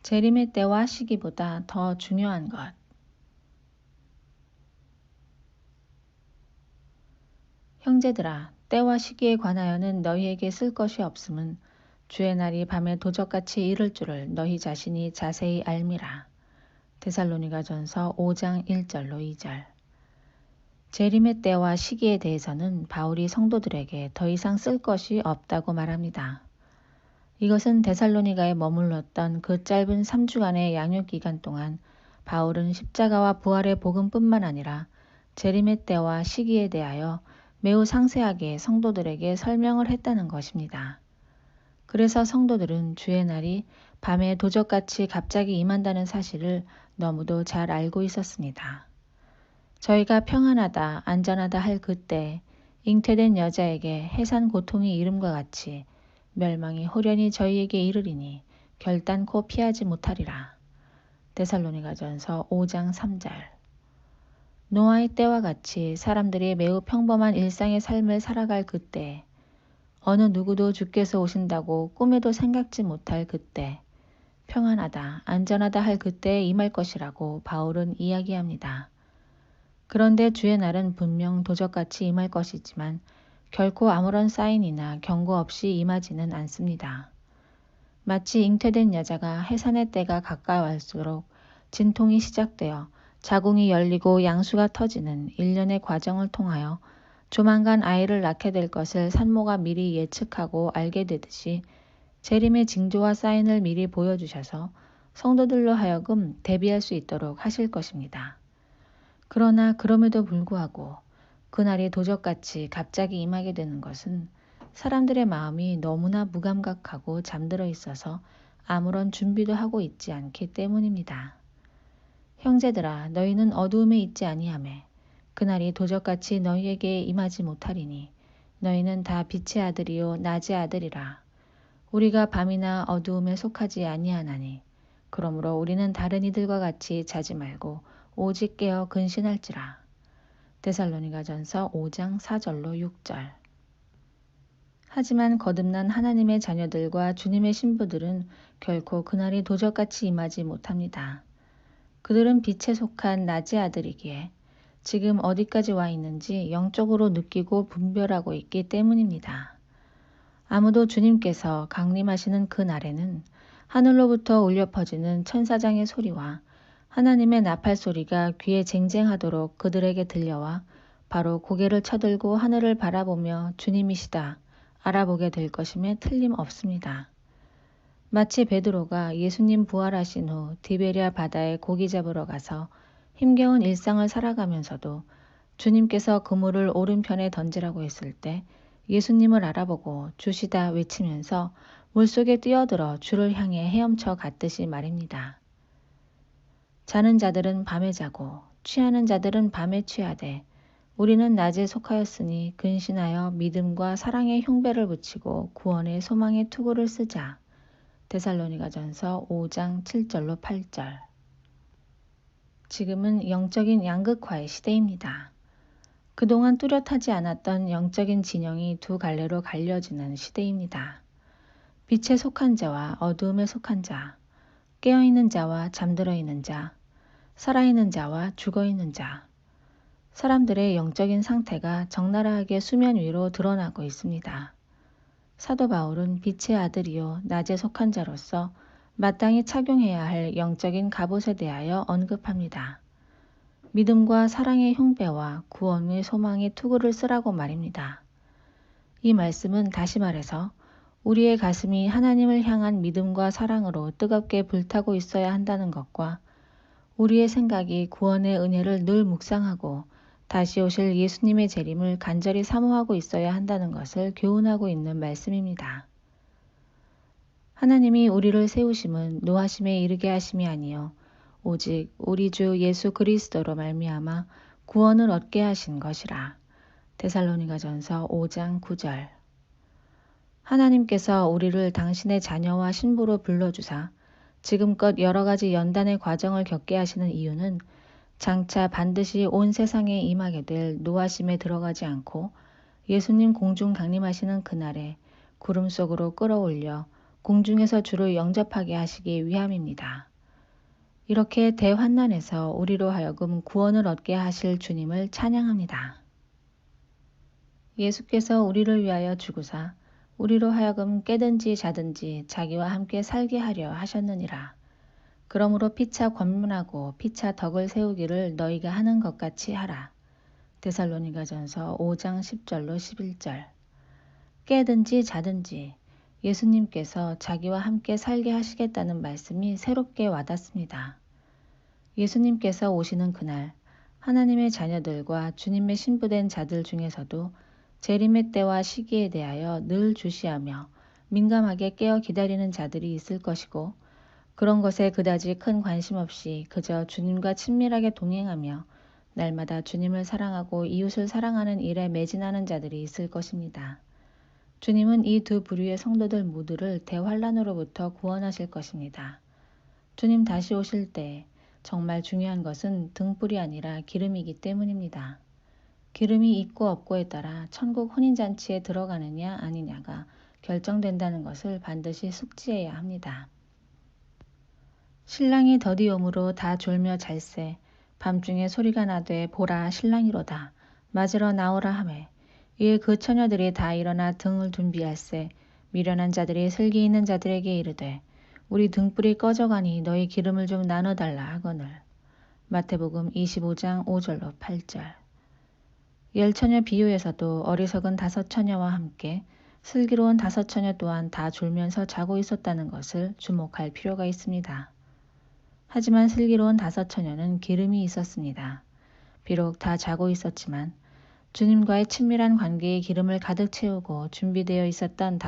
재림의 때와 시기보다 더 중요한 것. 형제들아, 때와 시기에 관하여는 너희에게 쓸 것이 없음은 주의 날이 밤에 도적같이 이를 줄을 너희 자신이 자세히 알미라. 데살로니가전서 5장 1절로 2절. 재림의 때와 시기에 대해서는 바울이 성도들에게 더 이상 쓸 것이 없다고 말합니다. 이것은 데살로니가에 머물렀던 그 짧은 3주간의 양육 기간 동안 바울은 십자가와 부활의 복음뿐만 아니라 재림의 때와 시기에 대하여 매우 상세하게 성도들에게 설명을 했다는 것입니다. 그래서 성도들은 주의 날이 밤에 도적같이 갑자기 임한다는 사실을 너무도 잘 알고 있었습니다. 저희가 평안하다, 안전하다 할 그때 잉태된 여자에게 해산 고통이 이름과 같이 멸망이 호련히 저희에게 이르리니 결단코 피하지 못하리라. 데살로니가전서 5장 3절. 노아의 때와 같이 사람들이 매우 평범한 일상의 삶을 살아갈 그때, 어느 누구도 주께서 오신다고 꿈에도 생각지 못할 그때, 평안하다, 안전하다 할 그때에 임할 것이라고 바울은 이야기합니다. 그런데 주의 날은 분명 도적같이 임할 것이지만 결코 아무런 사인이나 경고 없이 임하지는 않습니다. 마치 잉태된 여자가 해산의 때가 가까워할수록 진통이 시작되어 자궁이 열리고 양수가 터지는 일련의 과정을 통하여 조만간 아이를 낳게 될 것을 산모가 미리 예측하고 알게 되듯이 재림의 징조와 사인을 미리 보여주셔서 성도들로 하여금 대비할 수 있도록 하실 것입니다. 그러나 그럼에도 불구하고 그날이 도적같이 갑자기 임하게 되는 것은 사람들의 마음이 너무나 무감각하고 잠들어 있어서 아무런 준비도 하고 있지 않기 때문입니다. 형제들아, 너희는 어두움에 있지 아니하매 그날이 도적같이 너희에게 임하지 못하리니 너희는 다 빛의 아들이요 낮의 아들이라. 우리가 밤이나 어두움에 속하지 아니하나니 그러므로 우리는 다른 이들과 같이 자지 말고 오직 깨어 근신할지라. 데살로니가전서 5장 4절로 6절. 하지만 거듭난 하나님의 자녀들과 주님의 신부들은 결코 그날이 도적같이 임하지 못합니다. 그들은 빛에 속한 낮의 아들이기에 지금 어디까지 와 있는지 영적으로 느끼고 분별하고 있기 때문입니다. 아무도 주님께서 강림하시는 그 날에는 하늘로부터 울려 퍼지는 천사장의 소리와 하나님의 나팔 소리가 귀에 쟁쟁하도록 그들에게 들려와 바로 고개를 쳐들고 하늘을 바라보며 주님이시다 알아보게 될 것임에 틀림없습니다. 마치 베드로가 예수님 부활하신 후 디베랴 바다에 고기 잡으러 가서 힘겨운 일상을 살아가면서도 주님께서 그물을 오른편에 던지라고 했을 때 예수님을 알아보고 주시다 외치면서 물속에 뛰어들어 주를 향해 헤엄쳐 갔듯이 말입니다. 자는 자들은 밤에 자고 취하는 자들은 밤에 취하되 우리는 낮에 속하였으니 근신하여 믿음과 사랑의 흉배를 붙이고 구원의 소망의 투구를 쓰자. 데살로니가전서 5장 7절로 8절. 지금은 영적인 양극화의 시대입니다. 그동안 뚜렷하지 않았던 영적인 진영이 두 갈래로 갈려지는 시대입니다. 빛에 속한 자와 어두움에 속한 자, 깨어있는 자와 잠들어 있는 자, 살아있는 자와 죽어있는 자. 사람들의 영적인 상태가 적나라하게 수면 위로 드러나고 있습니다. 사도 바울은 빛의 아들이요 낮에 속한 자로서 마땅히 착용해야 할 영적인 갑옷에 대하여 언급합니다. 믿음과 사랑의 흉배와 구원의 소망의 투구를 쓰라고 말입니다. 이 말씀은 다시 말해서 우리의 가슴이 하나님을 향한 믿음과 사랑으로 뜨겁게 불타고 있어야 한다는 것과 우리의 생각이 구원의 은혜를 늘 묵상하고 다시 오실 예수님의 재림을 간절히 사모하고 있어야 한다는 것을 교훈하고 있는 말씀입니다. 하나님이 우리를 세우심은 노하심에 이르게 하심이 아니요 오직 우리 주 예수 그리스도로 말미암아 구원을 얻게 하신 것이라. 데살로니가전서 5장 9절. 하나님께서 우리를 당신의 자녀와 신부로 불러주사 지금껏 여러 가지 연단의 과정을 겪게 하시는 이유는 장차 반드시 온 세상에 임하게 될 노하심에 들어가지 않고 예수님 공중 강림하시는 그날에 구름 속으로 끌어올려 공중에서 주를 영접하게 하시기 위함입니다. 이렇게 대환난에서 우리로 하여금 구원을 얻게 하실 주님을 찬양합니다. 예수께서 우리를 위하여 죽으사 우리로 하여금 깨든지 자든지 자기와 함께 살게 하려 하셨느니라. 그러므로 피차 권문하고 피차 덕을 세우기를 너희가 하는 것 같이 하라. 데살로니가전서 5장 10절로 11절. 깨든지 자든지 예수님께서 자기와 함께 살게 하시겠다는 말씀이 새롭게 와닿습니다. 예수님께서 오시는 그날 하나님의 자녀들과 주님의 신부된 자들 중에서도 재림의 때와 시기에 대하여 늘 주시하며 민감하게 깨어 기다리는 자들이 있을 것이고 그런 것에 그다지 큰 관심 없이 그저 주님과 친밀하게 동행하며 날마다 주님을 사랑하고 이웃을 사랑하는 일에 매진하는 자들이 있을 것입니다. 주님은 이 두 부류의 성도들 모두를 대환란으로부터 구원하실 것입니다. 주님 다시 오실 때 정말 중요한 것은 등불이 아니라 기름이기 때문입니다. 기름이 있고 없고에 따라 천국 혼인잔치에 들어가느냐 아니냐가 결정된다는 것을 반드시 숙지해야 합니다. 신랑이 더디옴으로 다 졸며 잘세 밤중에 소리가 나되 보라 신랑이로다 맞으러 나오라 하매 이에 그 처녀들이 다 일어나 등을 둔비할세 미련한 자들이 슬기 있는 자들에게 이르되 우리 등불이 꺼져가니 너희 기름을 좀 나눠달라 하거늘. 마태복음 25장 5절로 8절. 열 처녀 비유에서도 어리석은 다섯 처녀와 함께 슬기로운 다섯 처녀 또한 다 졸면서 자고 있었다는 것을 주목할 필요가 있습니다. 하지만 슬기로운 다섯 처녀는 기름이 있었습니다. 비록 다 자고 있었지만 주님과의 친밀한 관계에 기름을 가득 채우고 준비되어 있었던